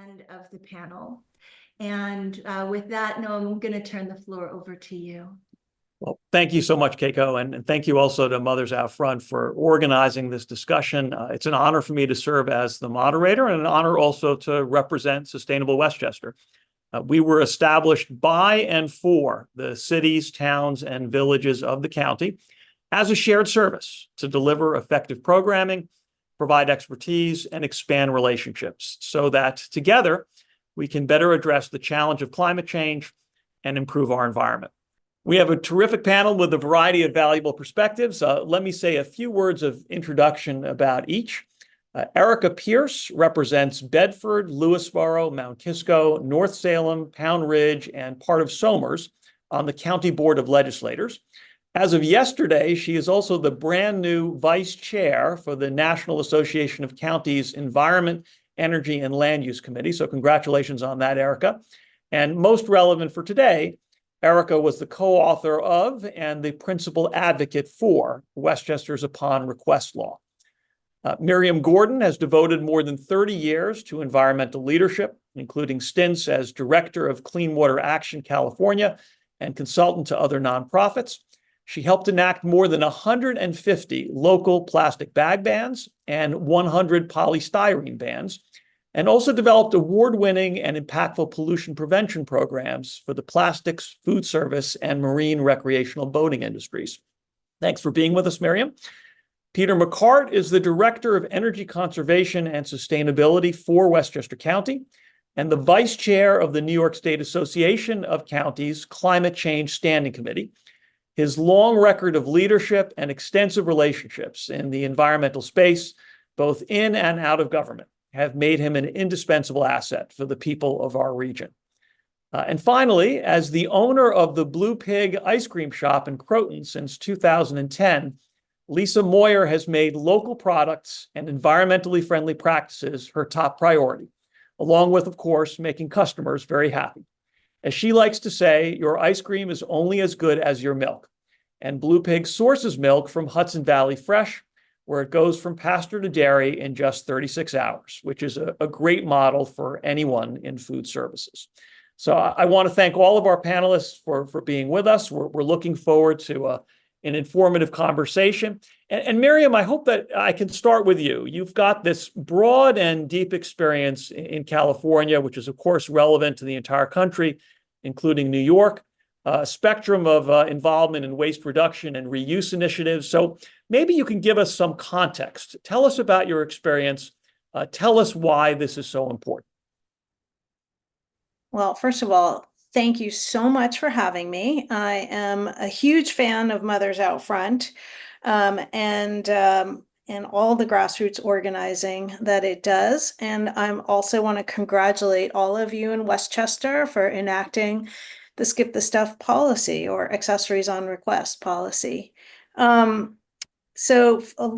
end of the panel. And with that, Noam, I'm going to turn the floor over to you. Well, thank you so much, Keiko, and thank you also to Mothers Out Front for organizing this discussion. It's an honor for me to serve as the moderator and an honor also to represent Sustainable Westchester. We were established by and for the cities, towns, and villages of the county as a shared service to deliver effective programming, provide expertise, and expand relationships so that together we can better address the challenge of climate change and improve our environment. We have a terrific panel with a variety of valuable perspectives. Let me say a few words of introduction about each. Erica Pierce represents Bedford, Lewisboro, Mount Kisco, North Salem, Pound Ridge, and part of Somers on the County Board of Legislators. As of yesterday, she is also the brand new vice chair for the National Association of Counties Environment, Energy, and Land Use Committee. So congratulations on that, Erica. And most relevant for today, Erica was the co-author of and the principal advocate for Westchester's Upon Request Law. Miriam Gordon has devoted more than 30 years to environmental leadership, including stints as director of Clean Water Action California and consultant to other nonprofits. She helped enact more than 150 local plastic bag bans and 100 polystyrene bans, and also developed award-winning and impactful pollution prevention programs for the plastics, food service, and marine recreational boating industries. Thanks for being with us, Miriam. Peter McCart is the Director of Energy Conservation and Sustainability for Westchester County and the Vice Chair of the New York State Association of Counties Climate Change Standing Committee. His long record of leadership and extensive relationships in the environmental space, both in and out of government, have made him an indispensable asset for the people of our region. And finally, as the owner of the Blue Pig ice cream shop in Croton since 2010, Lisa Moyer has made local products and environmentally friendly practices her top priority, along with, of course, making customers very happy. As she likes to say, your ice cream is only as good as your milk. And Blue Pig sources milk from Hudson Valley Fresh, where it goes from pasture to dairy in just 36 hours, which is a great model for anyone in food services. So I want to thank all of our panelists for being with us. We're looking forward to an informative conversation. And Miriam, I hope that I can start with you. You've got this broad and deep experience in California, which is, of course, relevant to the entire country, including New York. A spectrum of involvement in waste reduction and reuse initiatives. So maybe you can give us some context. Tell us about your experience. Tell us why this is so important. Well, first of all, thank you so much for having me. I am a huge fan of Mothers Out Front and all the grassroots organizing that it does. And I also want to congratulate all of you in Westchester for enacting the Skip the Stuff policy or accessories on request policy. So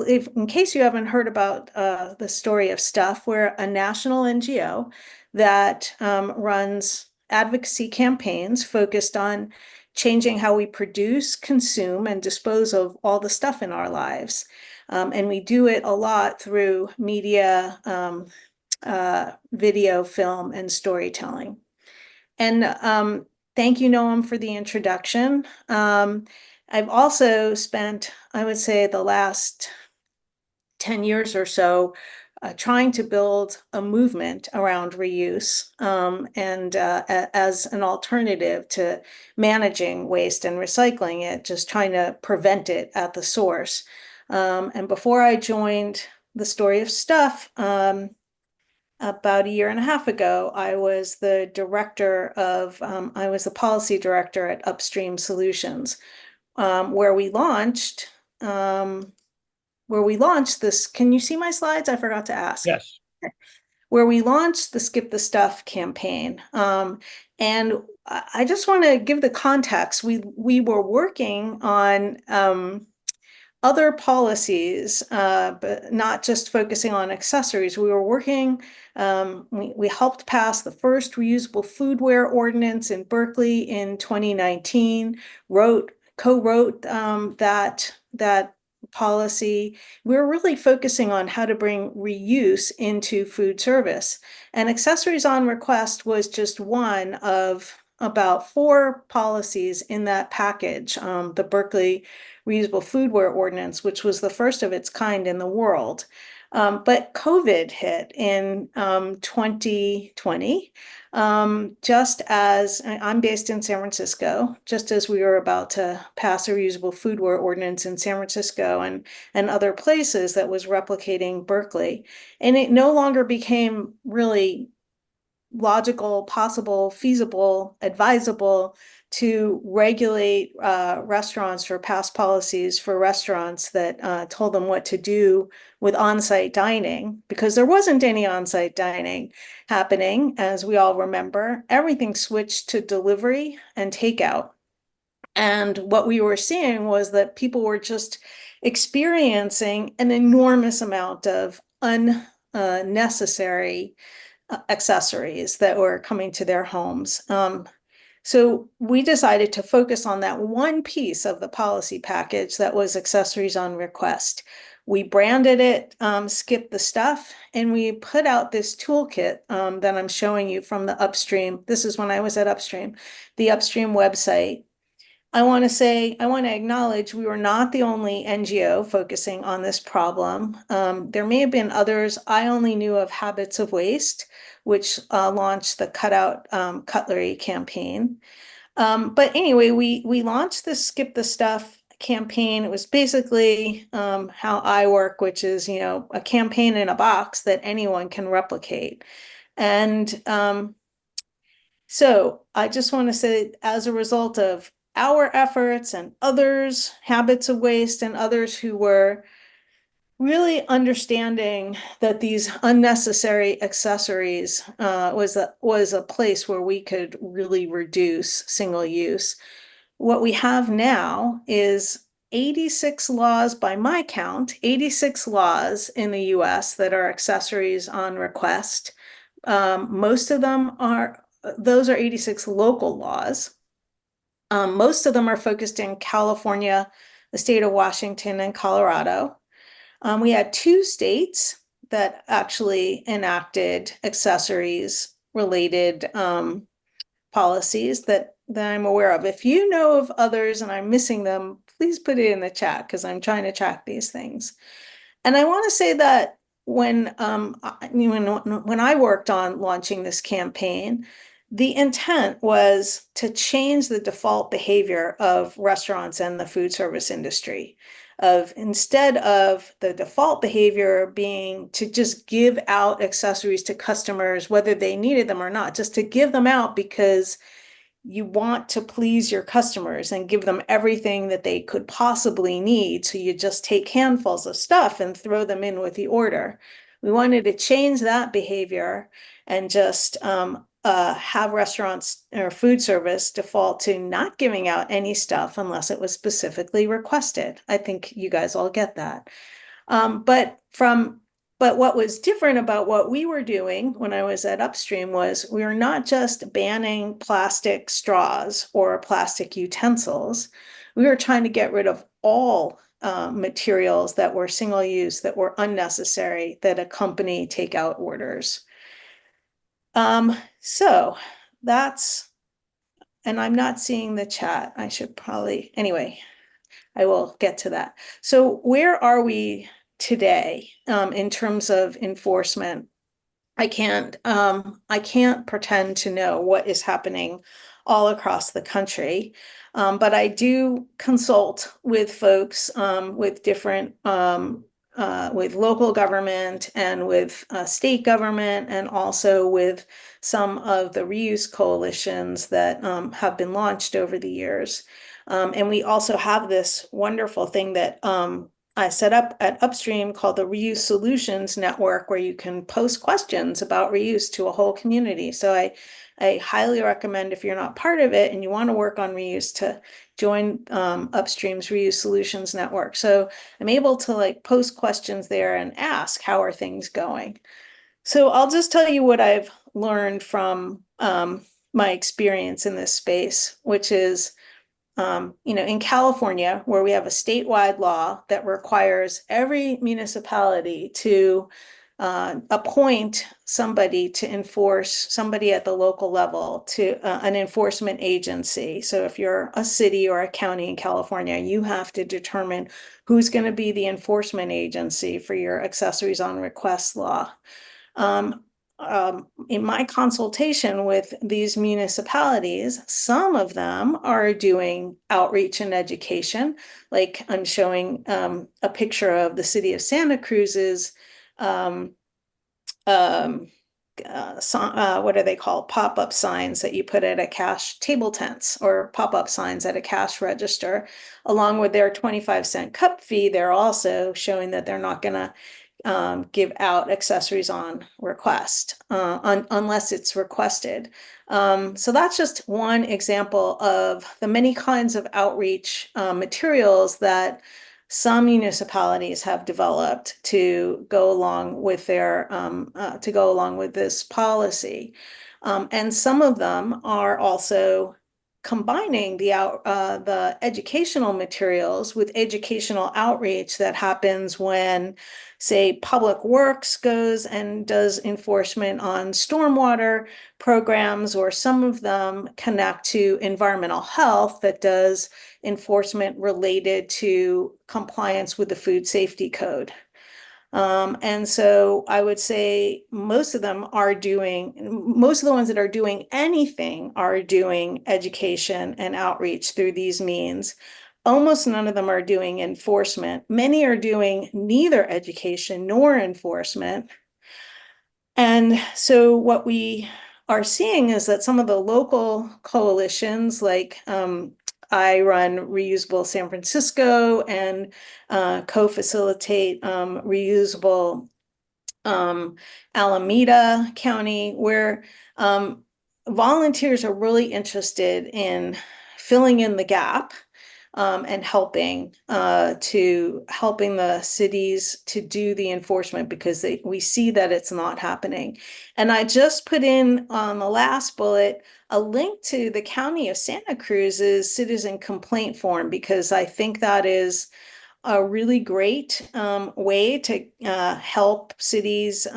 if, in case you haven't heard about the story of Stuff, we're a national NGO that runs advocacy campaigns focused on changing how we produce, consume, and dispose of all the stuff in our lives. And we do it a lot through media, video, film, and storytelling. And thank you, Noam, for the introduction. I've also spent, I would say, the last 10 years or so trying to build a movement around reuse and as an alternative to managing waste and recycling it, just trying to prevent it at the source. And before I joined the Story of Stuff, about a year and a half ago, I was the I was the policy director at Upstream Solutions, where we launched this. Can you see my slides? I forgot to ask. Yes. Where we launched the Skip the Stuff campaign. And I just want to give the context. We were working on other policies, but not just focusing on accessories. We were working, we helped pass the first reusable foodware ordinance in Berkeley in 2019, co-wrote that policy, we're really focusing on how to bring reuse into food service. And accessories on request was just one of about 4 policies in that package, the Berkeley Reusable Foodware Ordinance, which was the first of its kind in the world. But COVID hit in 2020, just as I'm based in San Francisco, just as we were about to pass a reusable foodware ordinance in San Francisco and other places that was replicating Berkeley. And it no longer became really logical, possible, feasible, advisable to regulate restaurants or pass policies for restaurants that told them what to do with on-site dining, because there wasn't any on-site dining happening, as we all remember. Everything switched to delivery and takeout. And what we were seeing was that people were just experiencing an enormous amount of unnecessary accessories that were coming to their homes. So we decided to focus on that one piece of the policy package that was accessories on request. We branded it Skip the Stuff, and we put out this toolkit that I'm showing you from the Upstream. This is when I was at Upstream, the Upstream website. I want to acknowledge we were not the only NGO focusing on this problem. There may have been others. I only knew of Habits of Waste, which launched the Cutout Cutlery campaign. But anyway, we launched the Skip the Stuff campaign. It was basically how I work, which is, a campaign in a box that anyone can replicate. And so I just want to say, as a result of our efforts and others, Habits of Waste and others who were really understanding that these unnecessary accessories was a place where we could really reduce single use. What we have now is 86 laws by my count, 86 laws in the US that are accessories on request. Most of them those are 86 local laws. Most of them are focused in California, the state of Washington, and Colorado. We had 2 states that actually enacted accessories related policies that I'm aware of. If you know of others and I'm missing them, please put it in the chat, because I'm trying to track these things. And I want to say that when I worked on launching this campaign, the intent was to change the default behavior of restaurants and the food service industry. Instead of the default behavior being to just give out accessories to customers, whether they needed them or not, just to give them out because you want to please your customers and give them everything that they could possibly need. So you just take handfuls of stuff and throw them in with the order. We wanted to change that behavior and just have restaurants or food service default to not giving out any stuff unless it was specifically requested. I think you guys all get that. But what was different about what we were doing when I was at Upstream was we were not just banning plastic straws or plastic utensils. We were trying to get rid of all materials that were single use, that were unnecessary, that accompany takeout orders. So that's, and I'm not seeing the chat. I should probably, anyway, I will get to that. So where are we today in terms of enforcement? I can't pretend to know what is happening all across the country, but I do consult with folks with different with local government and with state government, and also with some of the reuse coalitions that have been launched over the years. And we also have this wonderful thing that I set up at Upstream called the Reuse Solutions Network, where you can post questions about reuse to a whole community. So I highly recommend, if you're not part of it and you want to work on reuse, to join Upstream's Reuse Solutions Network. So I'm able to post questions there and ask, how are things going? So I'll just tell you what I've learned from my experience in this space, which is in California, where we have a statewide law that requires every municipality to appoint somebody to enforce, somebody at the local level to an enforcement agency. So if you're a city or a county in California, you have to determine who's going to be the enforcement agency for your accessories on request law. In my consultation with these municipalities, some of them are doing outreach and education. Like I'm showing a picture of the city of Santa Cruz's what are they called? Pop-up signs that you put at a cash table tents or pop-up signs at a cash register. Along with their 25-cent cup fee, they're also showing that they're not going to give out accessories on request unless it's requested. So that's just one example of the many kinds of outreach materials that some municipalities have developed to go along with their to go along with this policy. And some of them are also combining the educational materials with educational outreach that happens when, say, Public Works goes and does enforcement on stormwater programs, or some of them connect to environmental health that does enforcement related to compliance with the food safety code. And so I would say most of the ones that are doing anything are doing education and outreach through these means. Almost none of them are doing enforcement. Many are doing neither education nor enforcement. And so what we are seeing is that some of the local coalitions, like I run Reusable San Francisco and co-facilitate Reusable Alameda County, where volunteers are really interested in filling in the gap and helping the cities to do the enforcement, because we see that it's not happening. And I just put in on the last bullet a link to the County of Santa Cruz's citizen complaint form, because I think that is a really great way to help cities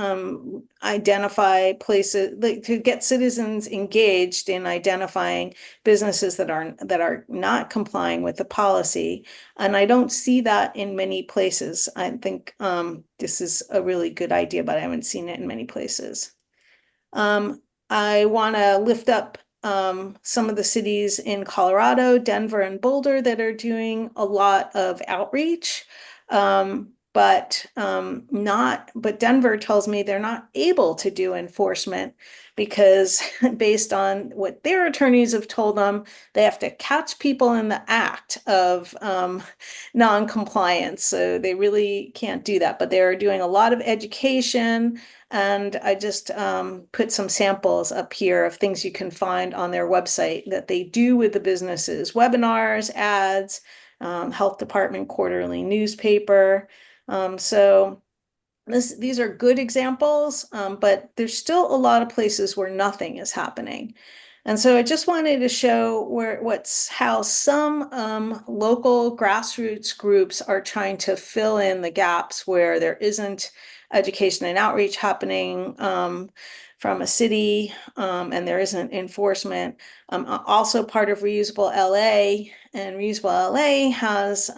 identify places, like, to get citizens engaged in identifying businesses that are not complying with the policy. And I don't see that in many places. I think this is a really good idea, but I haven't seen it in many places. I want to lift up some of the cities in Colorado, Denver and Boulder, that are doing a lot of outreach. But Denver tells me they're not able to do enforcement because based on what their attorneys have told them, they have to catch people in the act of non-compliance. So they really can't do that, but they're doing a lot of education. And I just put some samples up here of things you can find on their website that they do with the businesses: webinars, ads, health department quarterly newspaper. So these are good examples, but there's still a lot of places where nothing is happening. And so I just wanted to show how some local grassroots groups are trying to fill in the gaps where there isn't education and outreach happening from a city, and there isn't enforcement. Also part of Reusable LA, and Reusable LA has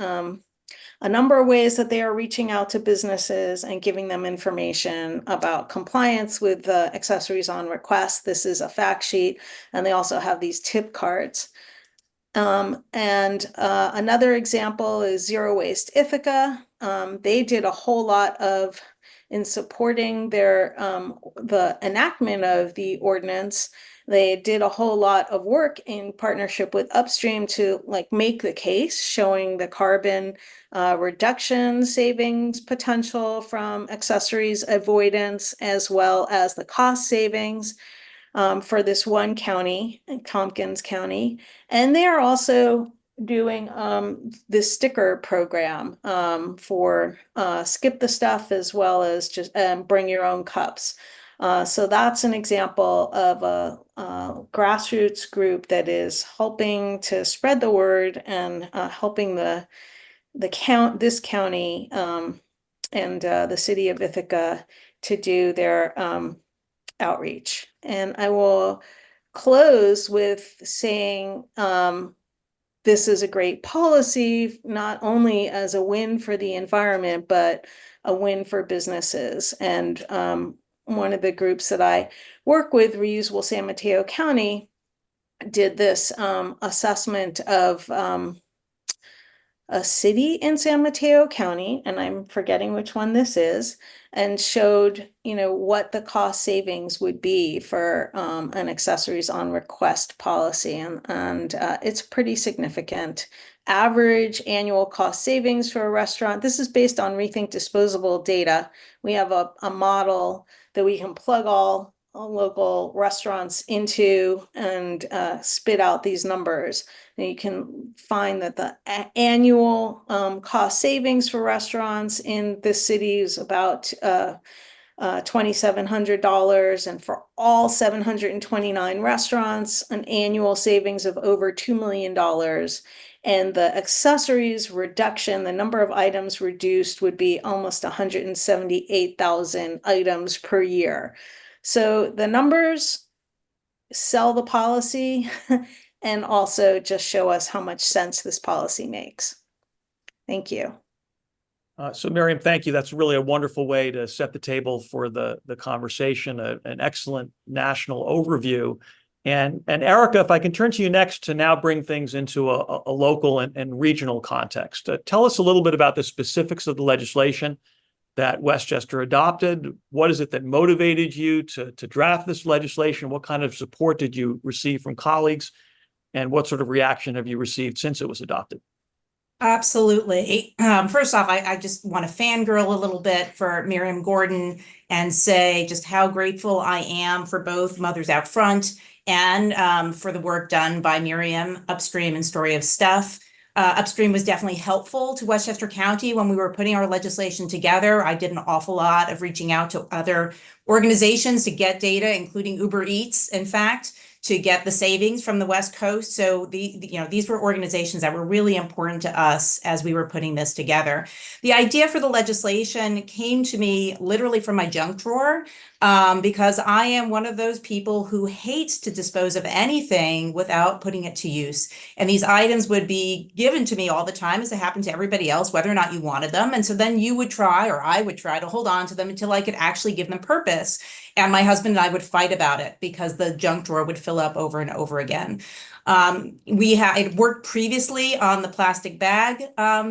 a number of ways that they are reaching out to businesses and giving them information about compliance with the accessories on request. This is a fact sheet, and they also have these tip cards. Another example is Zero Waste Ithaca. They did a whole lot in supporting the enactment of the ordinance. They did a whole lot of work in partnership with Upstream to make the case, showing the carbon reduction savings potential from accessories avoidance, as well as the cost savings for this one county, Tompkins County. And they are also doing this sticker program for Skip the Stuff, as well as just bring your own cups. So that's an example of a grassroots group that is helping to spread the word and helping this county and the city of Ithaca to do their outreach. And I will close with saying this is a great policy, not only as a win for the environment, but a win for businesses. And one of the groups that I work with, Reusable San Mateo County, did this assessment of a city in San Mateo County, and I'm forgetting which one this is, and showed, what the cost savings would be for an accessories on request policy. And it's pretty significant. Average annual cost savings for a restaurant. This is based on Rethink Disposable data. We have a model that we can plug all local restaurants into and spit out these numbers. And you can find that the annual cost savings for restaurants in this city is about $2,700, and for all 729 restaurants, an annual savings of over $2 million. And the accessories reduction, the number of items reduced, would be almost 178,000 items per year. So the numbers sell the policy and also just show us how much sense this policy makes. Thank you. So Miriam, thank you. That's really a wonderful way to set the table for the conversation, an excellent national overview. And Erica, if I can turn to you next to now bring things into a local and regional context. Tell us a little bit about the specifics of the legislation that Westchester adopted. What is it that motivated you to draft this legislation? What kind of support did you receive from colleagues? And what sort of reaction have you received since it was adopted? Absolutely. First off, I just want to fangirl a little bit for Miriam Gordon and say just how grateful I am for both Mothers Out Front and for the work done by Miriam upstream and Story of Stuff. Upstream was definitely helpful to Westchester County when we were putting our legislation together. I did an awful lot of reaching out to other organizations to get data, including Uber Eats, in fact, to get the savings from the West Coast. So these were organizations that were really important to us as we were putting this together. The idea for the legislation came to me literally from my junk drawer, because I am one of those people who hates to dispose of anything without putting it to use. And these items would be given to me all the time, as it happened to everybody else, whether or not you wanted them. And so then you would try, or I would try, to hold on to them until I could actually give them purpose. And my husband and I would fight about it because the junk drawer would fill up over and over again. It worked previously on the plastic bag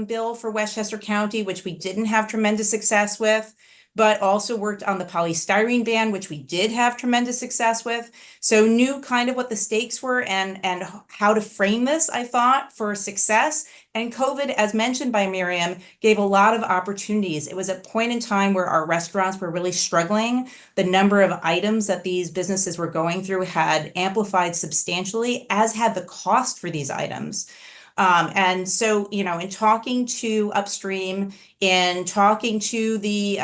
bill for Westchester County, which we didn't have tremendous success with, but also worked on the polystyrene ban, which we did have tremendous success with. So knew kind of what the stakes were and how to frame this, I thought, for success. And COVID, as mentioned by Miriam, gave a lot of opportunities. It was a point in time where our restaurants were really struggling. The number of items that these businesses were going through had amplified substantially, as had the cost for these items. And so, in talking to Upstream, in talking to the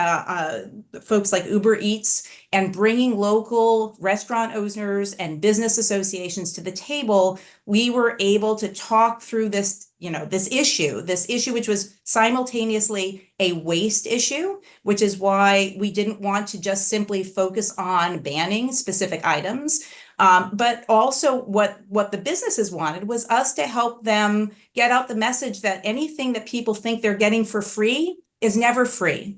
folks like Uber Eats, and bringing local restaurant owners and business associations to the table, we were able to talk through this issue, which was simultaneously a waste issue, which is why we didn't want to just simply focus on banning specific items. But also what the businesses wanted was us to help them get out the message that anything that people think they're getting for free is never free,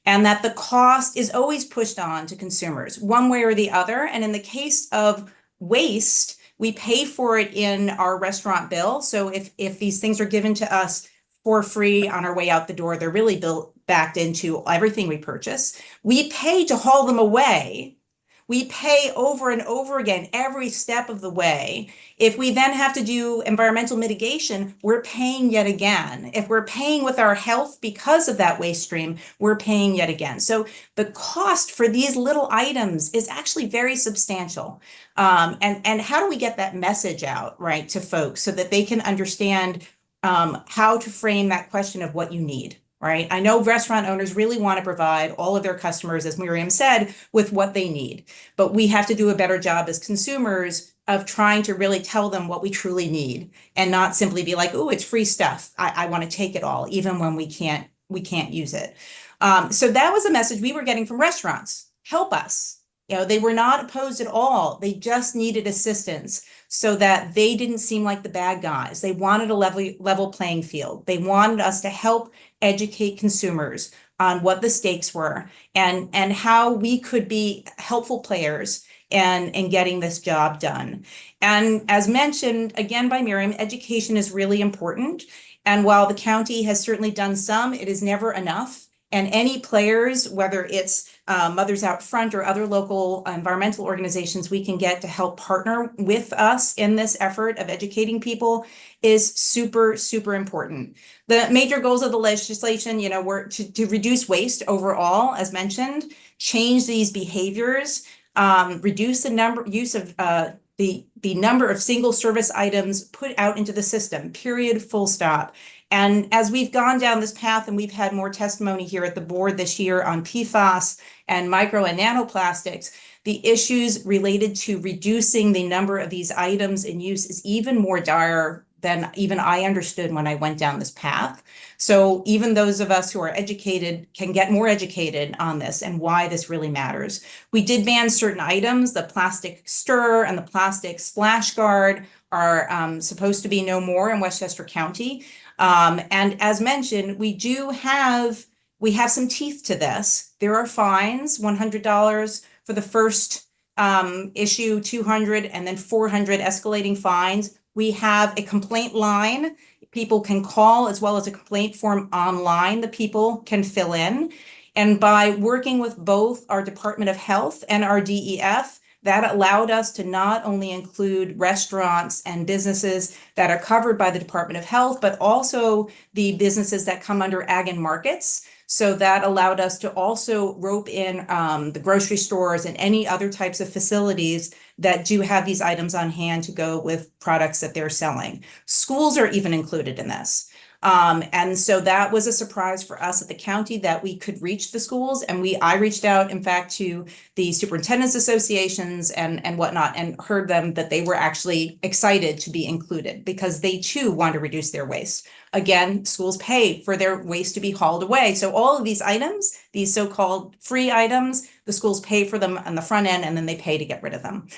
and that the cost is always pushed on to consumers one way or the other. And in the case of waste, we pay for it in our restaurant bill. So if these things are given to us for free on our way out the door, they're really backed into everything we purchase. We pay to haul them away. We pay over and over again every step of the way. If we then have to do environmental mitigation, we're paying yet again. If we're paying with our health because of that waste stream, we're paying yet again. So the cost for these little items is actually very substantial. And how do we get that message out, right, to folks so that they can understand how to frame that question of what you need, right? I know restaurant owners really want to provide all of their customers, as Miriam said, with what they need. But we have to do a better job as consumers of trying to really tell them what we truly need and not simply be like, oh, it's free stuff. I want to take it all, even when we can't use it. So that was a message we were getting from restaurants. Help us. You know, they were not opposed at all. They just needed assistance so that they didn't seem like the bad guys. They wanted a level playing field. They wanted us to help educate consumers on what the stakes were and how we could be helpful players in getting this job done. And as mentioned again by Miriam, education is really important. And while the county has certainly done some, it is never enough. And any players, whether it's Mothers Out Front or other local environmental organizations we can get to help partner with us in this effort of educating people is super, super important. The major goals of the legislation, you know, were to reduce waste overall, as mentioned, change these behaviors, reduce the use of the number of single service items put out into the system, period, full stop. And as we've gone down this path and we've had more testimony here at the board this year on PFAS and micro and nanoplastics, the issues related to reducing the number of these items in use is even more dire than even I understood when I went down this path. So even those of us who are educated can get more educated on this and why this really matters. We did ban certain items. The plastic stir and the plastic splash guard are supposed to be no more in Westchester County. And as mentioned, we have some teeth to this. There are fines, $100 for the first issue, $200, and then $400 escalating fines. We have a complaint line people can call, as well as a complaint form online that people can fill in. And by working with both our Department of Health and our DEF, that allowed us to not only include restaurants and businesses that are covered by the Department of Health, but also the businesses that come under ag and markets. So that allowed us to also rope in the grocery stores and any other types of facilities that do have these items on hand to go with products that they're selling. Schools are even included in this. And so that was a surprise for us at the county that we could reach the schools. And I reached out, in fact, to the superintendents associations and whatnot, and heard them that they were actually excited to be included because they too want to reduce their waste. Again, schools pay for their waste to be hauled away. So all of these items, these so-called free items, the schools pay for them on the front end and then they pay to get rid of them.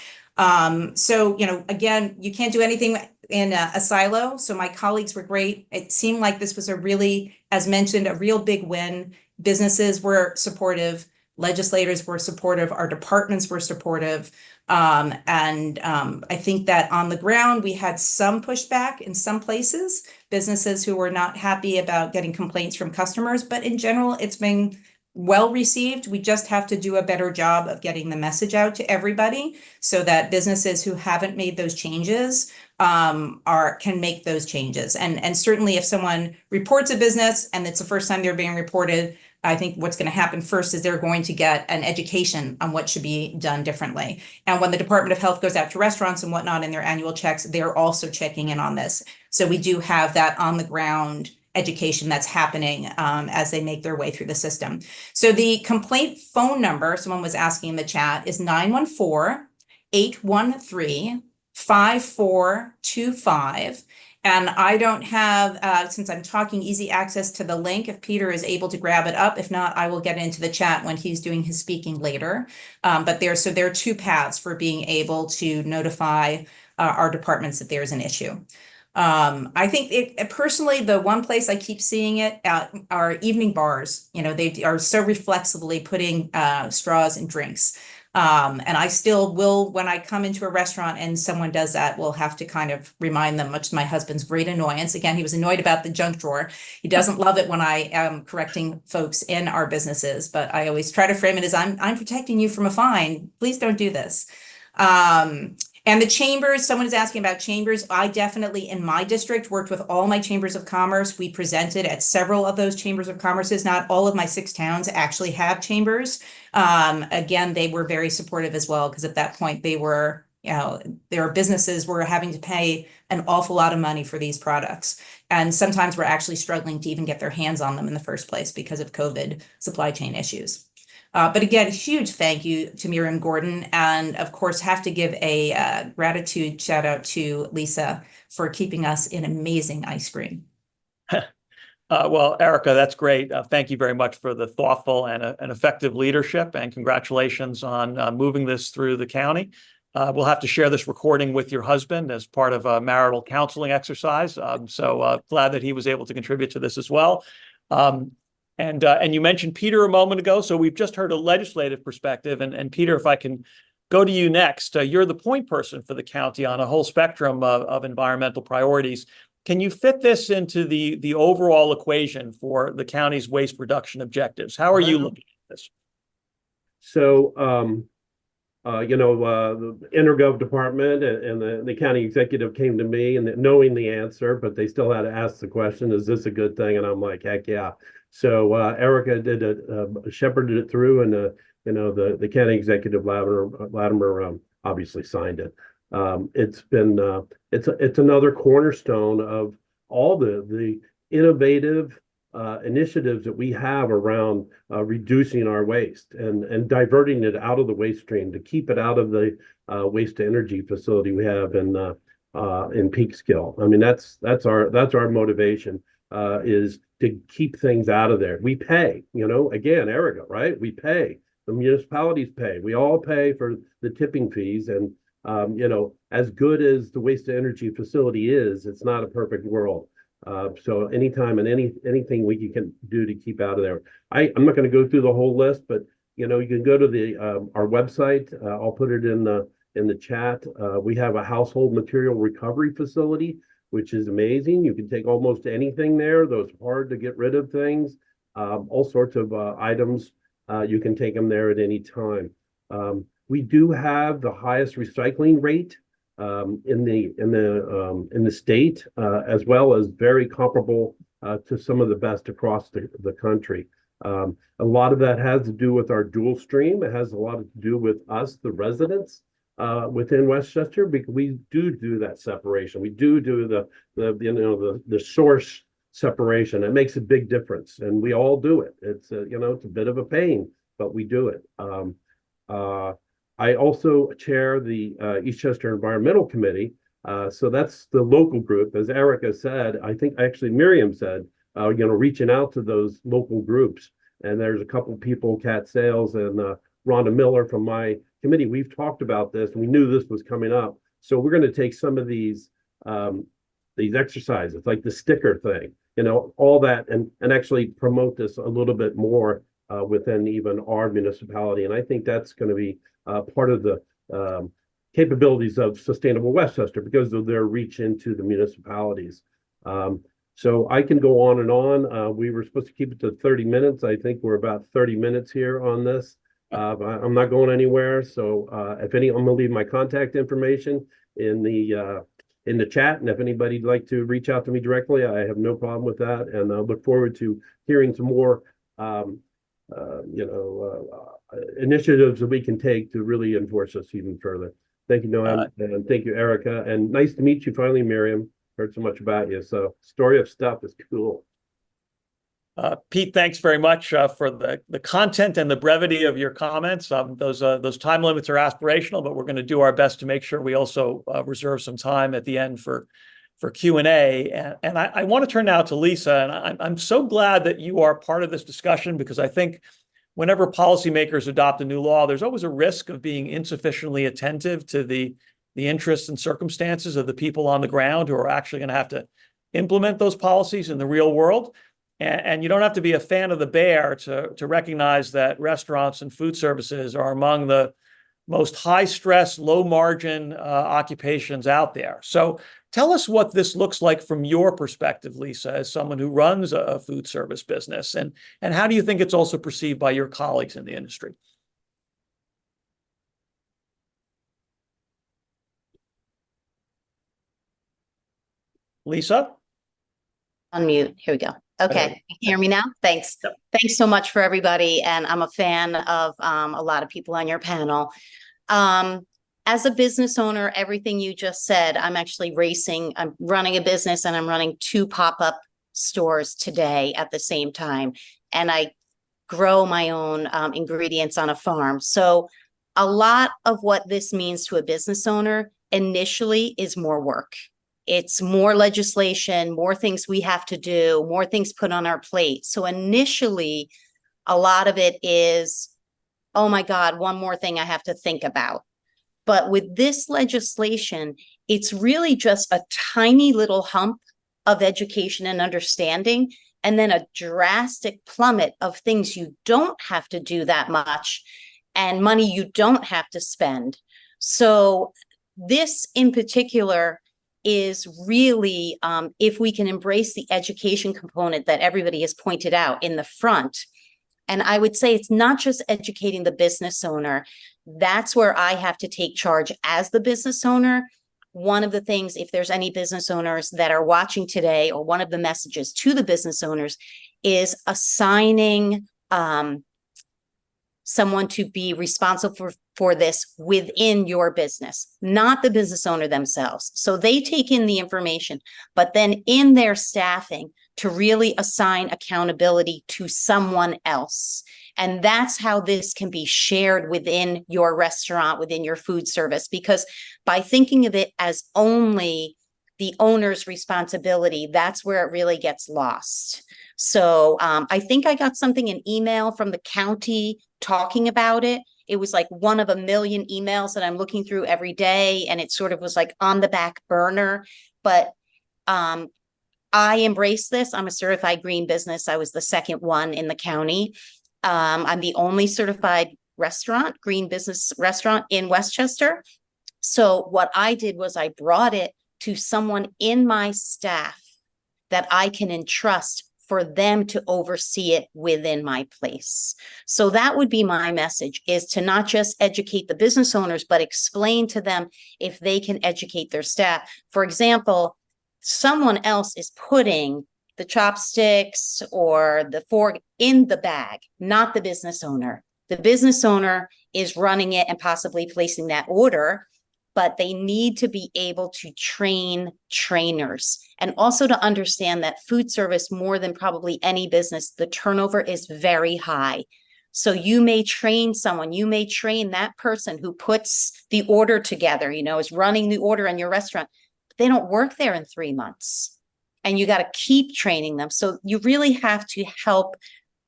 So, you know, again, you can't do anything in a silo. So my colleagues were great. It seemed like this was a really, as mentioned, a real big win. Businesses were supportive. Legislators were supportive. Our departments were supportive. I think that on the ground, we had some pushback in some places, businesses who were not happy about getting complaints from customers. But in general, it's been well received. We just have to do a better job of getting the message out to everybody so that businesses who haven't made those changes can make those changes. And certainly if someone reports a business and it's the first time they're being reported, I think what's going to happen first is they're going to get an education on what should be done differently. And when the Department of Health goes out to restaurants and whatnot in their annual checks, they're also checking in on this. So we do have that on the ground education that's happening as they make their way through the system. So the complaint phone number, someone was asking in the chat, is 914-813-5425. And I don't have, since I'm talking, easy access to the link. If Peter is able to grab it up, if not, I will get into the chat when he's doing his speaking later. But there are two paths for being able to notify our departments that there's an issue. I think personally, the one place I keep seeing it at are evening bars. You know, they are so reflexively putting straws in drinks. And I still will, when I come into a restaurant and someone does that, we'll have to kind of remind them, much to my husband's great annoyance. Again, he was annoyed about the junk drawer. He doesn't love it when I am correcting folks in our businesses, but I always try to frame it as I'm protecting you from a fine. Please don't do this. And the chambers, someone is asking about chambers. I definitely, in my district, worked with all my chambers of commerce. We presented at several of those chambers of commerces. Not all of my 6 towns actually have chambers. Again, they were very supportive as well, because at that point they were there are businesses where we're having to pay an awful lot of money for these products. And sometimes we're actually struggling to even get their hands on them in the first place because of COVID supply chain issues. But again, huge thank you to Miriam Gordon, and of course have to give a gratitude shout out to Lisa for keeping us in amazing ice cream. Well, Erica, that's great. Thank you very much for the thoughtful and effective leadership, and congratulations on moving this through the county. We'll have to share this recording with your husband as part of a marital counseling exercise. So glad that he was able to contribute to this as well. And you mentioned Peter a moment ago, so we've just heard a legislative perspective. And Peter, if I can go to you next, you're the point person for the county on a whole spectrum of environmental priorities. Can you fit this into the overall equation for the county's waste reduction objectives? How are you looking at this? So, the intergov department and the county executive came to me and knowing the answer, but they still had to ask the question, is this a good thing? And I'm like, heck yeah. So Erica shepherded it through, and the county executive Latimer obviously signed it. It's another cornerstone of all the innovative initiatives that we have around reducing our waste and diverting it out of the waste stream to keep it out of the waste to energy facility we have in Peekskill. I mean, that's our motivation, is to keep things out of there. We pay, again, Erica, right? We pay. The municipalities pay. We all pay for the tipping fees, and as good as the waste to energy facility is, it's not a perfect world. So anytime and anything we can do to keep out of there. I'm not going to go through the whole list, but you can go to our website. I'll put it in the chat. We have a household material recovery facility, which is amazing. You can take almost anything there. Those hard to get rid of things, all sorts of items. You can take them there at any time. We do have the highest recycling rate in the state, as well as very comparable to some of the best across the country. A lot of that has to do with our dual stream. It has a lot to do with us, the residents within Westchester, because we do that separation. We do the source separation. It makes a big difference, and we all do it. It's it's a bit of a pain, but we do it. I also chair the Eastchester Environmental Committee. So that's the local group. As Erica said, I think actually Miriam said, reaching out to those local groups. And there's a couple people, Kat Sales and Rhonda Miller from my committee. We've talked about this, and we knew this was coming up. So we're going to take some of these exercises, like the sticker thing, all that, and actually promote this a little bit more within even our municipality. And I think that's going to be part of the capabilities of Sustainable Westchester because of their reach into the municipalities. So I can go on and on. We were supposed to keep it to 30 minutes. I think we're about 30 minutes here on this. I'm not going anywhere. So I'm going to leave my contact information in the chat. And if anybody'd like to reach out to me directly, I have no problem with that. And I look forward to hearing some more initiatives that we can take to really enforce this even further. Thank you, Noam, and thank you, Erica. And nice to meet you finally, Miriam. Heard so much about you. So story of stuff is cool. Pete, thanks very much for the content and the brevity of your comments. Those time limits are aspirational, but we're going to do our best to make sure we also reserve some time at the end for Q&A. And I want to turn now to Lisa. And I'm so glad that you are part of this discussion, because I think whenever policymakers adopt a new law, there's always a risk of being insufficiently attentive to the interests and circumstances of the people on the ground who are actually going to have to implement those policies in the real world. And you don't have to be a fan of the bear to recognize that restaurants and food services are among the most high stress, low margin occupations out there. So tell us what this looks like from your perspective, Lisa, as someone who runs a food service business, and how do you think it's also perceived by your colleagues in the industry? Lisa? Unmute. Here we go. Okay. Can you hear me now? Thanks. Yep. Thanks so much for everybody. And I'm a fan of a lot of people on your panel. as a business owner, everything you just said, I'm actually I'm running a business and I'm running 2 pop-up stores today at the same time. And I grow my own ingredients on a farm. So a lot of what this means to a business owner initially is more work. It's more legislation, more things we have to do, more things put on our plate. So initially, a lot of it is, oh my God, one more thing I have to think about. But with this legislation, it's really just a tiny little hump of education and understanding, and then a drastic plummet of things you don't have to do that much and money you don't have to spend. So this in particular is really, if we can embrace the education component that everybody has pointed out in the front. And I would say it's not just educating the business owner. That's where I have to take charge as the business owner. One of the things, if there's any business owners that are watching today, or one of the messages to the business owners, is assigning someone to be responsible for this within your business, not the business owner themselves. So they take in the information, but then in their staffing to really assign accountability to someone else. And that's how this can be shared within your restaurant, within your food service, because by thinking of it as only the owner's responsibility, that's where it really gets lost. So I think I got an email from the county talking about it. It was like one of a million emails that I'm looking through every day. And it sort of was like on the back burner. But I embrace this. I'm a certified green business. I was the second one in the county. I'm the only certified green business restaurant in Westchester. So what I did was I brought it to someone in my staff that I can entrust for them to oversee it within my place. So that would be my message, is to not just educate the business owners, but explain to them if they can educate their staff. For example, someone else is putting the chopsticks or the fork in the bag, not the business owner. The business owner is running it and possibly placing that order, but they need to be able to train trainers, and also to understand that food service, more than probably any business, the turnover is very high. So you may train someone, you may train that person who puts the order together, is running the order in your restaurant. They don't work there in 3 months, and you got to keep training them. So you really have to help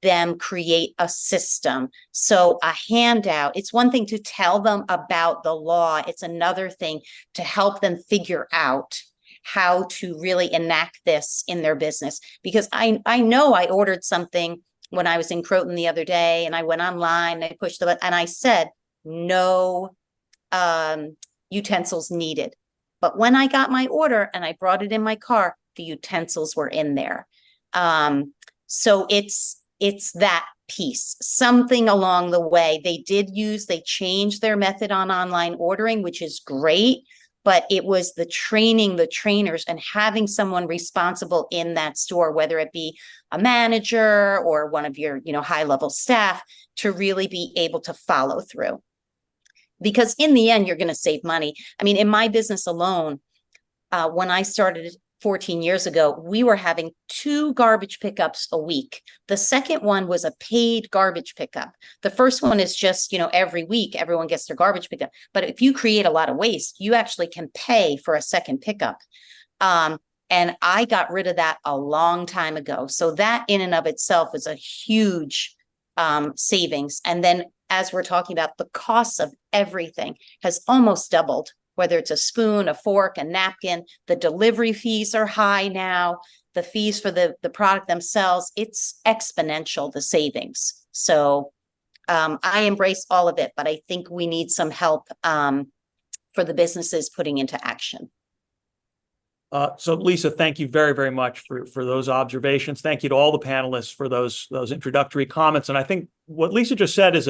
them create a system. So a handout, it's one thing to tell them about the law. It's another thing to help them figure out how to really enact this in their business. Because I know I ordered something when I was in Croton the other day, and I went online and I pushed the button and I said, no utensils needed. But when I got my order and I brought it in my car, the utensils were in there. So it's that piece, something along the way. They changed their method on online ordering, which is great, but it was the training, the trainers, and having someone responsible in that store, whether it be a manager or one of your, high-level staff, to really be able to follow through. Because in the end, you're going to save money. I mean, in my business alone, when I started 14 years ago, we were having 2 garbage pickups a week. The second one was a paid garbage pickup. The first one is just, every week everyone gets their garbage pickup. But if you create a lot of waste, you actually can pay for a second pickup. And I got rid of that a long time ago. So that in and of itself is a huge savings. And then as we're talking about, the cost of everything has almost doubled. Whether it's a spoon, a fork, a napkin, the delivery fees are high now. The fees for the product themselves, it's exponential, the savings. So I embrace all of it, but I think we need some help for the businesses putting into action. So Lisa, thank you very, very much for those observations. Thank you to all the panelists for those introductory comments. And I think what Lisa just said is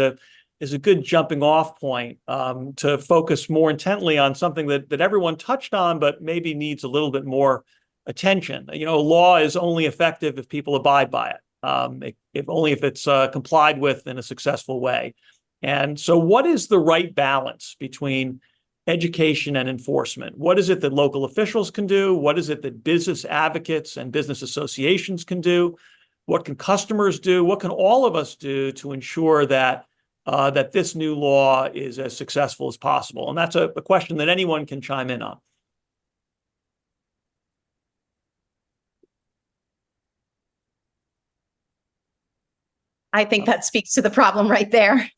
a good jumping off point to focus more intently on something that everyone touched on, but maybe needs a little bit more attention. Law is only effective if people abide by it, if it's complied with in a successful way. And so what is the right balance between education and enforcement. What is it that local officials can do? What is it that business advocates and business associations can do? What can customers do? What can all of us do to ensure that that this new law is as successful as possible? And that's a question that anyone can chime in on. I think that speaks to the problem right there.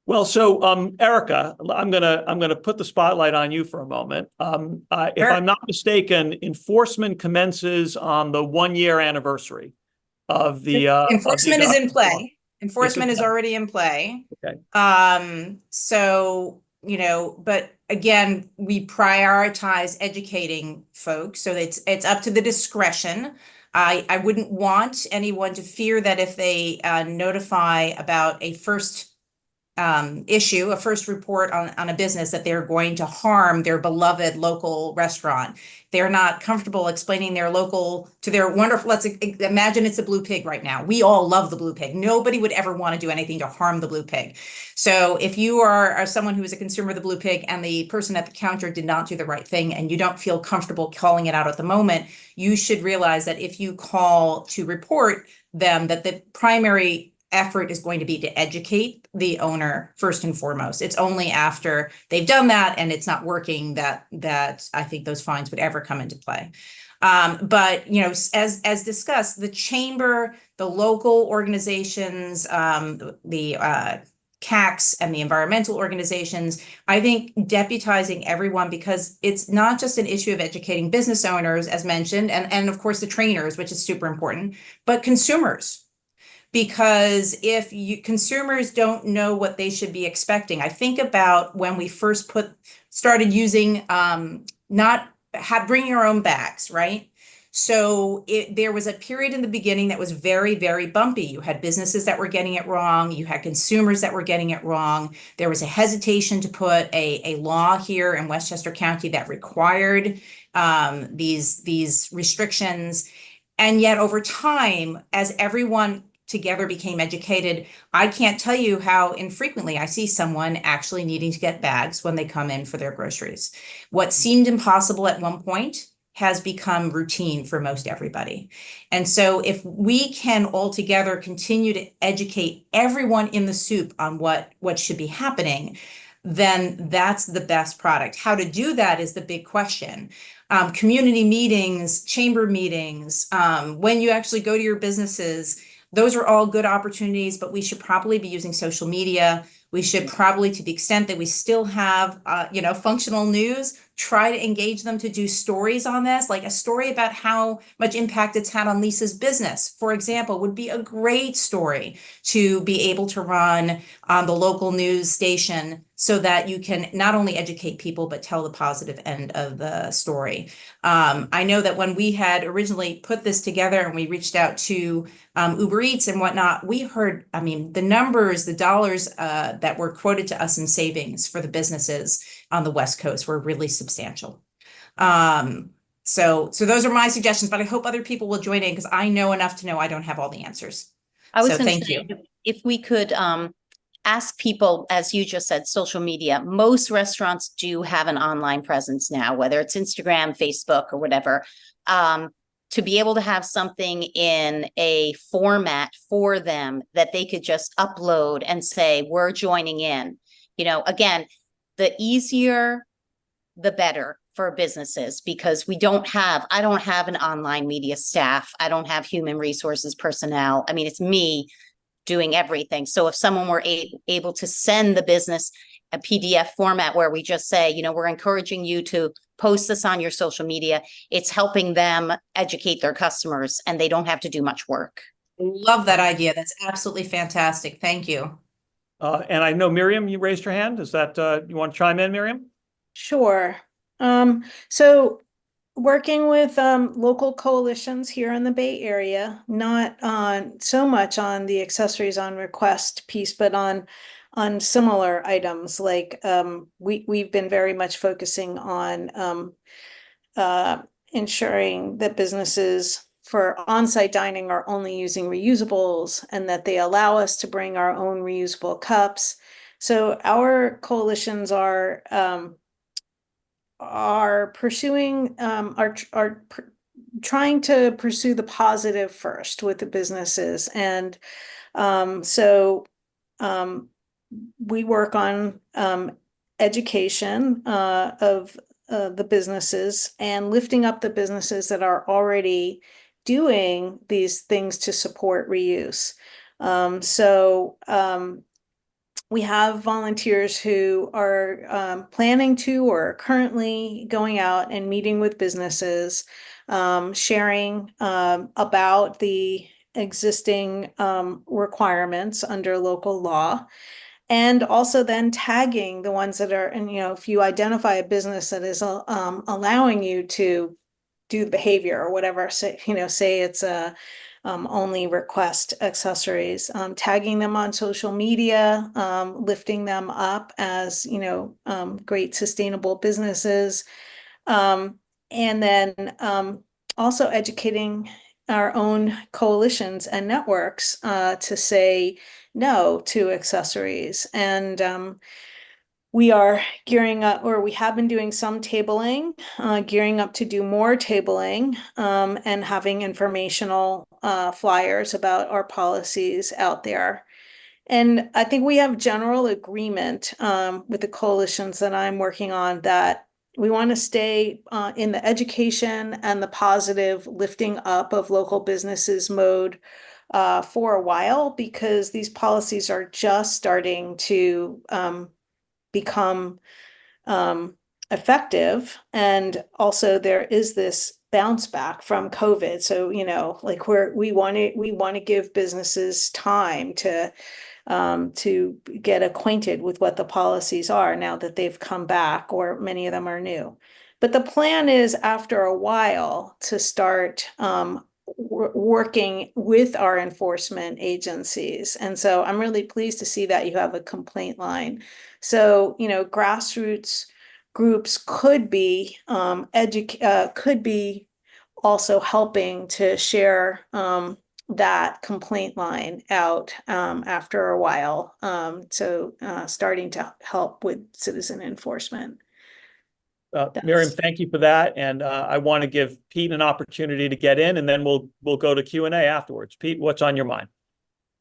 Well, so Erica, I'm gonna put the spotlight on you for a moment. If Sure. I'm not mistaken, enforcement commences on the 1-year anniversary of the Enforcement is in adoption law. play. Enforcement is play. already in play. Okay. So, you know, but again, we prioritize educating folks, so it's up to the discretion. I wouldn't want anyone to fear that if they notify about a first issue, a first report on a business, that they're going to harm their beloved local restaurant. They're not comfortable explaining their local to their wonderful, let's imagine it's a Blue Pig right now. We all love the Blue Pig. Nobody would ever want to do anything to harm the Blue Pig. So if you are someone who is a consumer of the Blue Pig and the person at the counter did not do the right thing and you don't feel comfortable calling it out at the moment, you should realize that if you call to report them, that the primary effort is going to be to educate the owner first and foremost. It's only after they've done that and it's not working that I think those fines would ever come into play. But you know, as discussed, the chamber, the local organizations, the CACs and the environmental organizations, I think deputizing everyone, because it's not just an issue of educating business owners, as mentioned, and of course the trainers, which is super important, but consumers. Because if consumers don't know what they should be expecting, I think about when we first started using bringing our own bags, right? So there was a period in the beginning that was very, very bumpy. You had businesses that were getting it wrong. You had consumers that were getting it wrong. There was a hesitation to put a law here in Westchester County that required these restrictions. And yet over time, as everyone together became educated, I can't tell you how infrequently I see someone actually needing to get bags when they come in for their groceries. What seemed impossible at one point has become routine for most everybody. And so if we can all together continue to educate everyone in the soup on what should be happening, then that's the best product. How to do that is the big question. Community meetings, chamber meetings, when you actually go to your businesses, those are all good opportunities, but we should probably be using social media. We should probably, to the extent that we still have, functional news, try to engage them to do stories on this, like a story about how much impact it's had on Lisa's business, for example, would be a great story to be able to run on the local news station, so that you can not only educate people, but tell the positive end of the story. I know that when we had originally put this together and we reached out to Uber Eats and whatnot, we heard, the numbers, the dollars that were quoted to us in savings for the businesses on the West Coast were really substantial. So those are my suggestions, but I hope other people will join in, because I know enough to know I don't have all the answers. I was So going to thank say, you. if we could ask people, as you just said, social media. Most restaurants do have an online presence now, whether it's Instagram, Facebook, or whatever. To be able to have something in a format for them that they could just upload and say, we're joining in. You know, again, the easier, the better for businesses, because I don't have an online media staff. I don't have human resources personnel. It's me doing everything. So if someone were able to send the business a PDF format where we just say, we're encouraging you to post this on your social media, it's helping them educate their customers and they don't have to do much work. Love that idea. That's absolutely fantastic. Thank you. And I know Miriam, you raised your hand. Is that, you want to chime in, Miriam? Sure. So working with local coalitions here in the Bay Area, not on so much on the accessories on request piece, but on similar items, like we've been very much focusing on ensuring that businesses for on-site dining are only using reusables, and that they allow us to bring our own reusable cups. So our coalitions are pursuing trying to pursue the positive first with the businesses, and so we work on education of the businesses and lifting up the businesses that are already doing these things to support reuse. We have volunteers who are planning to or are currently going out and meeting with businesses, sharing about the existing requirements under local law, and also then tagging the ones that are, and if you identify a business that is allowing you to do the behavior or whatever, say it's a only request accessories, tagging them on social media, lifting them up as, great sustainable businesses. And then also educating our own coalitions and networks to say no to accessories. And we are gearing up, or we have been doing some tabling, gearing up to do more tabling, and having informational flyers about our policies out there. And I think we have general agreement with the coalitions that I'm working on that we want to stay in the education and the positive lifting up of local businesses mode for a while, because these policies are just starting to become effective. And also there is this bounce back from COVID. So, like we want to give businesses time to get acquainted with what the policies are now that they've come back, or many of them are new. But the plan is after a while to start working with our enforcement agencies. And so I'm really pleased to see that you have a complaint line. So, grassroots groups could be could be also helping to share that complaint line out after a while. So starting to help with citizen enforcement. Miriam, thank you for that. And I want to give Pete an opportunity to get in, and then we'll go to Q&A afterwards. Pete, what's on your mind?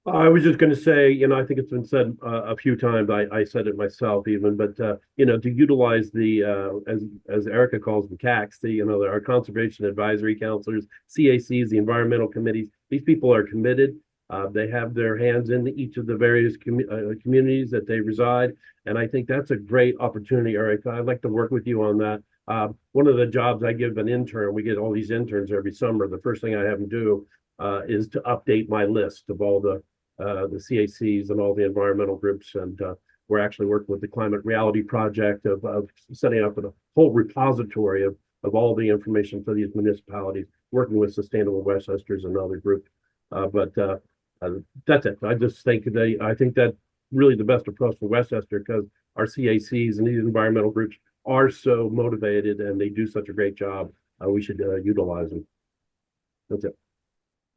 I was just going to say, I think it's been said a few times. I said it myself even, but to utilize the as Erica calls them CACs, our conservation advisory counselors, CACs, the environmental committees. These people are committed. They have their hands in each of the various communities that they reside, and I think that's a great opportunity, Erica. I'd like to work with you on that. One of the jobs I give an intern, we get all these interns every summer. The first thing I have them do is to update my list of all the CACs and all the environmental groups, and we're actually working with the Climate Reality Project of setting up a whole repository of all the information for these municipalities, working with Sustainable Westchesters and other groups. But that's it. I just think I think that really the best approach for Westchester, because our CACs and these environmental groups are so motivated and they do such a great job. We should utilize them. That's it.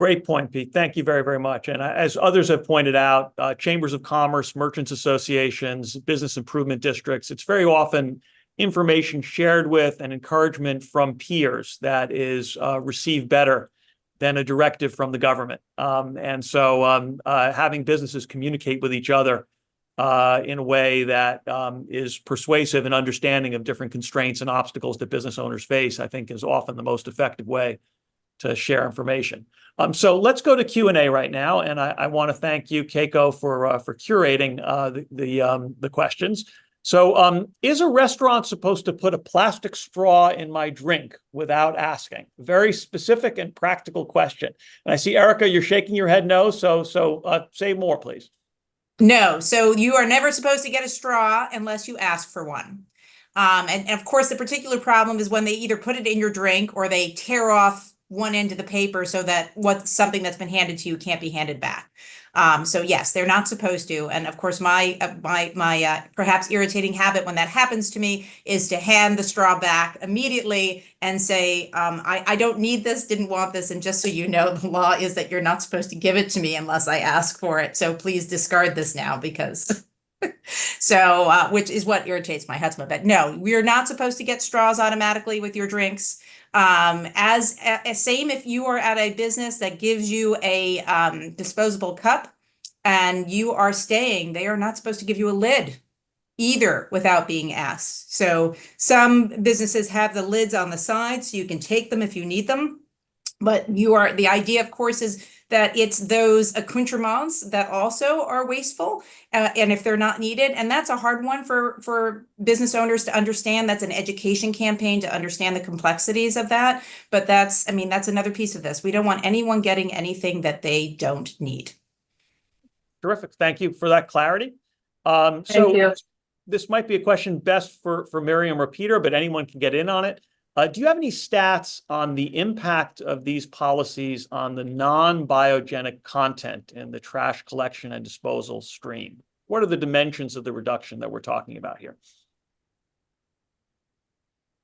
Great point, Pete. Thank you very, very much. And as others have pointed out, chambers of commerce, merchants associations, business improvement districts, it's very often information shared with and encouragement from peers that is received better than a directive from the government. And so having businesses communicate with each other in a way that is persuasive and understanding of different constraints and obstacles that business owners face, I think is often the most effective way to share information. So let's go to Q&A right now. And I want to thank you, Keiko, for curating the questions. So is a restaurant supposed to put a plastic straw in my drink without asking? Very specific and practical question. And I see, Erica, you're shaking your head no. So say more, please. No. So you are never supposed to get a straw unless you ask for one. And of course, the particular problem is when they either put it in your drink or they tear off one end of the paper so that something that's been handed to you can't be handed back. So yes, they're not supposed to. And of course, my perhaps irritating habit when that happens to me is to hand the straw back immediately and say, I don't need this, didn't want this. And just so you know, the law is that you're not supposed to give it to me unless I ask for it. So please discard this now because So, which is what irritates my husband. But no, we are not supposed to get straws automatically with your drinks. Same if you are at a business that gives you a disposable cup and you are staying, they are not supposed to give you a lid either without being asked. So some businesses have the lids on the side so you can take them if you need them. But the idea, of course, is that it's those accoutrements that also are wasteful, and if they're not needed, and that's a hard one for business owners to understand. That's an education campaign to understand the complexities of that. But that's another piece of this. We don't want anyone getting anything that they don't need. Terrific. Thank you for that clarity. This might be a question best for Miriam or Peter, but anyone can get in on it. Do you have any stats on the impact of these policies on the non-biogenic content in the trash collection and disposal stream? What are the dimensions of the reduction that we're talking about here?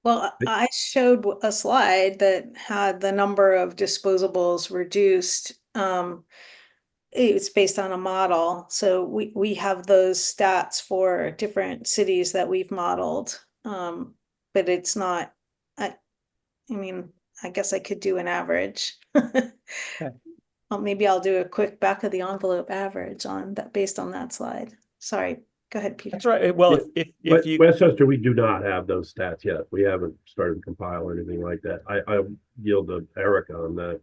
Well, I showed a slide that had the number of disposables reduced. It's based on a model. So we have those stats for different cities that we've modeled. But it's not, I guess I could do an average. Okay. Well, maybe I'll do a quick back of the envelope average on that based on that slide. Sorry, go ahead, Peter. That's right. Well, if you Westchester, we do not have those stats yet. We haven't started to compile or anything like that. I yield to Erica on that.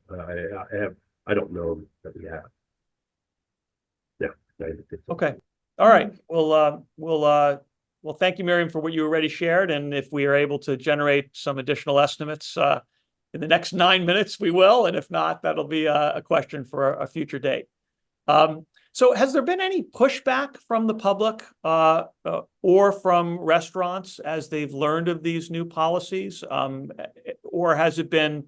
I don't know that we have. Yeah. Okay. All right. Well, thank you, Miriam, for what you already shared. And if we are able to generate some additional estimates in the next 9 minutes, we will. And if not, that'll be a question for a future date. So has there been any pushback from the public or from restaurants as they've learned of these new policies? Or has it been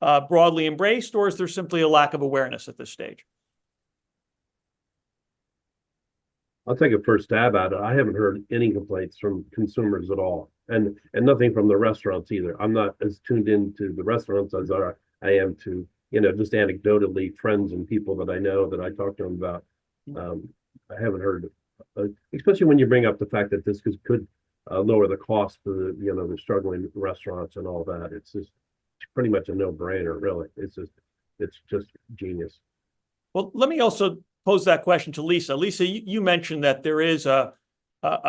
broadly embraced, or is there simply a lack of awareness at this stage? I'll take a first stab at it. I haven't heard any complaints from consumers at all, and nothing from the restaurants either. I'm not as tuned into the restaurants as I am to, just anecdotally friends and people that I know that I talk to them about. I haven't heard, especially when you bring up the fact that this could lower the cost for the struggling restaurants and all that. It's pretty much a no-brainer, really. It's just genius. Well, let me also pose that question to Lisa. Lisa, you mentioned that there is a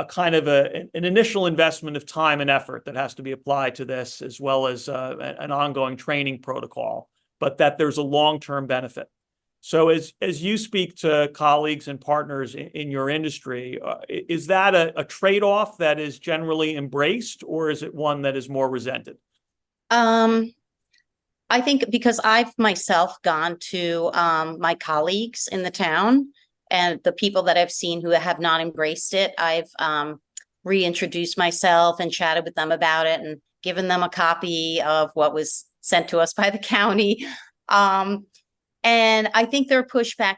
kind of an initial investment of time and effort that has to be applied to this, as well as an ongoing training protocol, but that there's a long-term benefit. So as you speak to colleagues and partners in your industry, is that a trade-off that is generally embraced, or is it one that is more resented? I think because I've myself gone to my colleagues in the town and the people that I've seen who have not embraced it, I've reintroduced myself and chatted with them about it and given them a copy of what was sent to us by the county. And I think their pushback,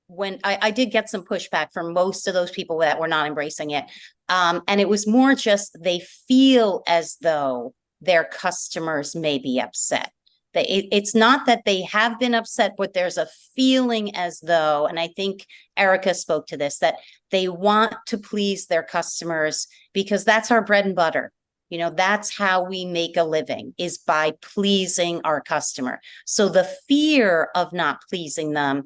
when I did get some pushback from most of those people that were not embracing it. And it was more just they feel as though their customers may be upset. It's not that they have been upset, but there's a feeling as though, and I think Erica spoke to this, that they want to please their customers because that's our bread and butter. That's how we make a living, is by pleasing our customer. So the fear of not pleasing them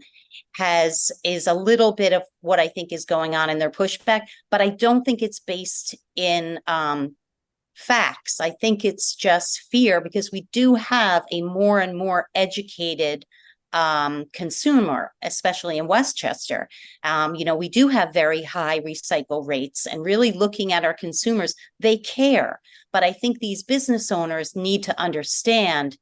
is a little bit of what I think is going on in their pushback, but I don't think it's based in facts. I think it's just fear, because we do have a more and more educated consumer, especially in Westchester. We do have very high recycle rates, and really looking at our consumers, they care. But I think these business owners need to understand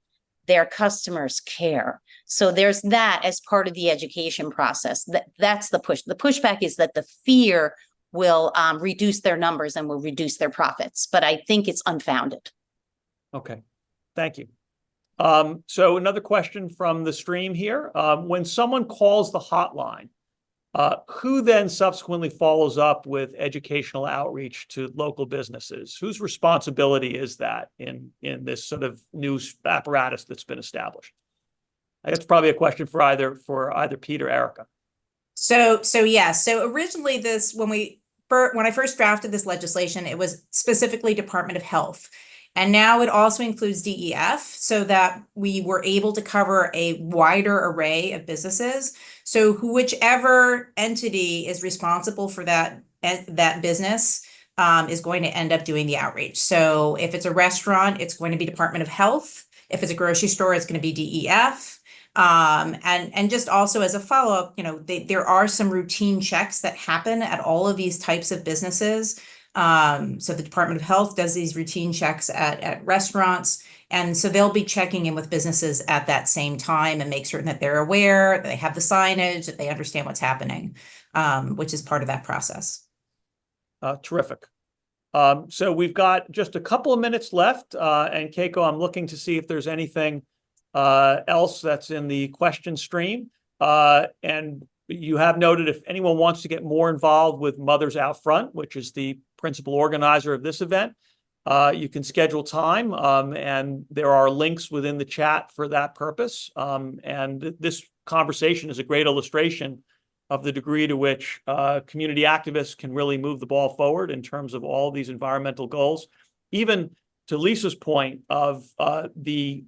their customers care. So there's that as part of the education process. That's the push. The pushback is that the fear will reduce their numbers and will reduce their profits. But I think it's unfounded. Okay, thank you. So another question from the stream here. When someone calls the hotline, who then subsequently follows up with educational outreach to local businesses? Whose responsibility is that in this sort of new apparatus that's been established? I guess it's probably a question for either Pete or Erica. So originally when we when I first drafted this legislation, it was specifically Department of Health. And now it also includes DEF so that we were able to cover a wider array of businesses. So whichever entity is responsible for that business is going to end up doing the outreach. So if it's a restaurant, it's going to be Department of Health. If it's a grocery store, it's going to be DEF. And just also as a follow-up, there are some routine checks that happen at all of these types of businesses. So the Department of Health does these routine checks at restaurants. And so they'll be checking in with businesses at that same time and make certain that they're aware, that they have the signage, that they understand what's happening, which is part of that process. Terrific. So we've got just a couple of minutes left. And Keiko, I'm looking to see if there's anything else that's in the question stream. And you have noted if anyone wants to get more involved with Mothers Out Front, which is the principal organizer of this event, you can schedule time, and there are links within the chat for that purpose. And this conversation is a great illustration of the degree to which community activists can really move the ball forward in terms of all these environmental goals. Even to Lisa's point of the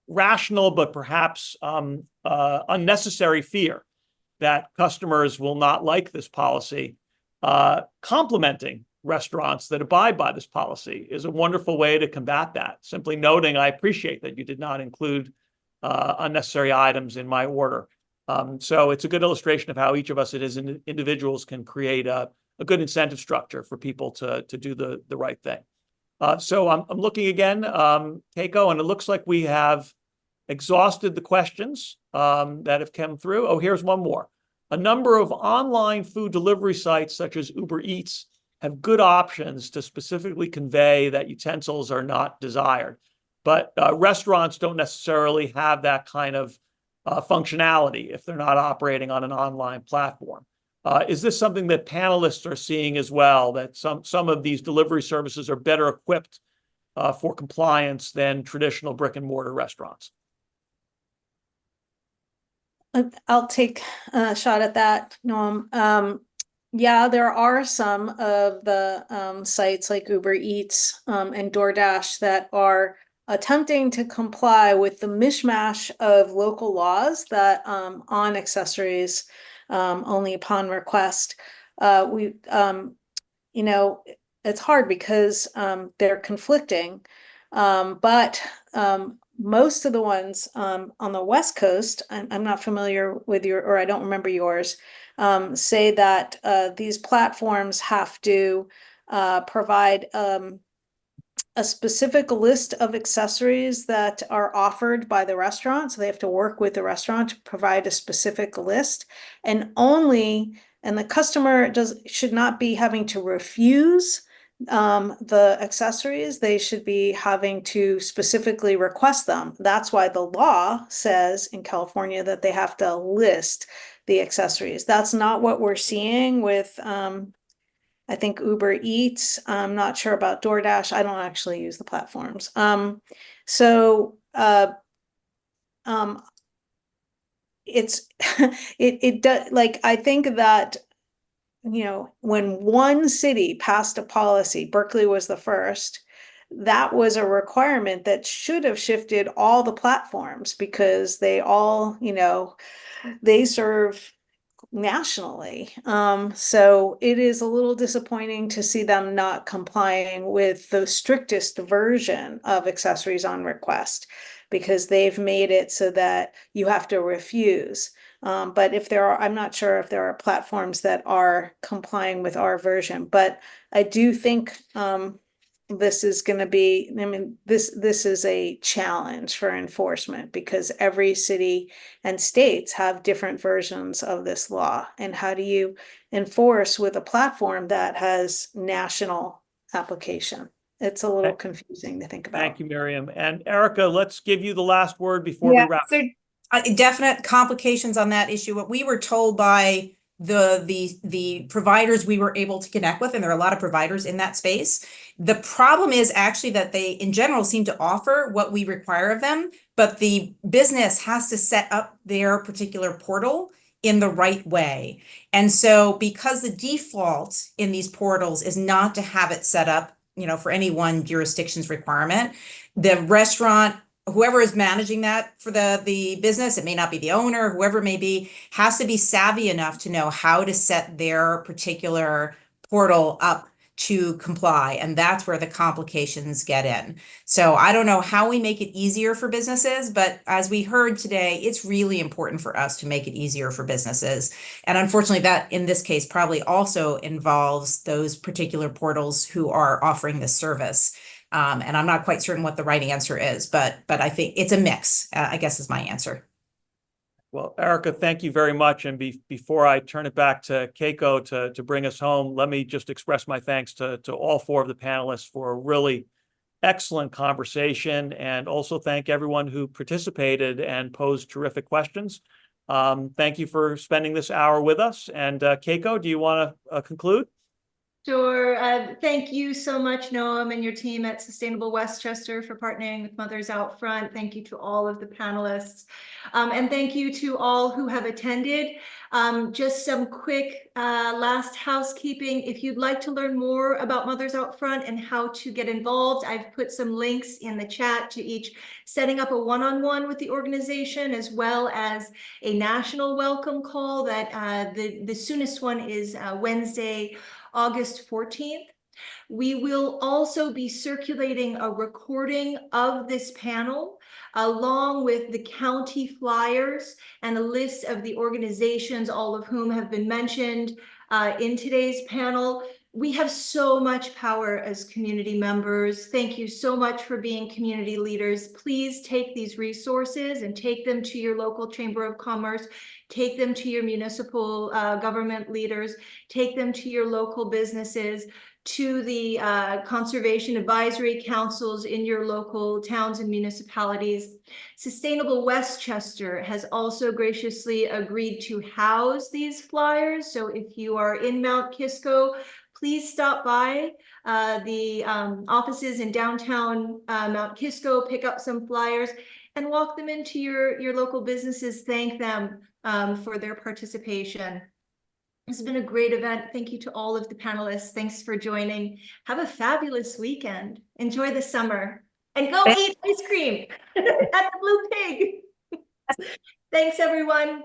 rational but perhaps unnecessary fear that customers will not like this policy, complimenting restaurants that abide by this policy is a wonderful way to combat that. Simply noting, I appreciate that you did not include unnecessary items in my order. So it's a good illustration of how each of us as individuals can create a good incentive structure for people to do the right thing. So I'm looking again, Keiko, and it looks like we have exhausted the questions that have come through. Oh, here's one more. A number of online food delivery sites such as Uber Eats have good options to specifically convey that utensils are not desired. But restaurants don't necessarily have that kind of functionality if they're not operating on an online platform. Is this something that panelists are seeing as well, that some of these delivery services are better equipped for compliance than traditional brick and mortar restaurants? I'll take a shot at that, Noam. Yeah, there are some of the sites like Uber Eats and DoorDash that are attempting to comply with the mishmash of local laws that on accessories only upon request. It's hard because they're conflicting, but most of the ones on the West Coast, I'm not familiar with or I don't remember yours, say that these platforms have to provide a specific list of accessories that are offered by the restaurant. So they have to work with the restaurant to provide a specific list, and the customer should not be having to refuse the accessories. They should be having to specifically request them. That's why the law says in California that they have to list the accessories. That's not what we're seeing with I think Uber Eats. I'm not sure about DoorDash. I don't actually use the platforms. It's it does, like, I think that when one city passed a policy, Berkeley was the first, that was a requirement that should have shifted all the platforms, because they all, they serve nationally. So it is a little disappointing to see them not complying with the strictest version of accessories on request, because they've made it so that you have to refuse. But if there are, I'm not sure if there are platforms that are complying with our version, but I do think this is going to be, this is a challenge for enforcement, because every city and states have different versions of this law. And how do you enforce with a platform that has national application? It's a little confusing to think about. Thank you, Miriam. And Erica, let's give you the last word before we wrap. So definite complications on that issue. What we were told by the providers we were able to connect with, and there are a lot of providers in that space. The problem is actually that they in general seem to offer what we require of them, but the business has to set up their particular portal in the right way. And so because the default in these portals is not to have it set up, for any one jurisdiction's requirement, the restaurant, whoever is managing that for the business, it may not be the owner, whoever it may be, has to be savvy enough to know how to set their particular portal up to comply. And that's where the complications get in. So I don't know how we make it easier for businesses, but as we heard today, it's really important for us to make it easier for businesses. And unfortunately, that in this case probably also involves those particular portals who are offering this service. And I'm not quite certain what the right answer is, but I think it's a mix, I guess is my answer. Well, Erica, thank you very much. And before I turn it back to Keiko to bring us home, let me just express my thanks to all four of the panelists for a really excellent conversation, and also thank everyone who participated and posed terrific questions. Thank you for spending this hour with us. And Keiko, do you want to conclude? Sure. Thank you so much, Noam, and your team at Sustainable Westchester for partnering with Mothers Out Front. Thank you to all of the panelists. And thank you to all who have attended. Just some quick last housekeeping. If you'd like to learn more about Mothers Out Front and how to get involved, I've put some links in the chat to each setting up a one-on-one with the organization, as well as a national welcome call that the soonest one is Wednesday, August 14th. We will also be circulating a recording of this panel along with the county flyers and a list of the organizations, all of whom have been mentioned in today's panel. We have so much power as community members. Thank you so much for being community leaders. Please take these resources and take them to your local Chamber of Commerce, take them to your municipal government leaders, take them to your local businesses, to the conservation advisory councils in your local towns and municipalities. Sustainable Westchester has also graciously agreed to house these flyers. So if you are in Mount Kisco, please stop by the offices in downtown Mount Kisco, pick up some flyers and walk them into your local businesses. Thank them for their participation. This has been a great event. Thank you to all of the panelists. Thanks for joining. Have a fabulous weekend. Enjoy the summer and go eat ice cream at the Blue Pig. Thanks, everyone.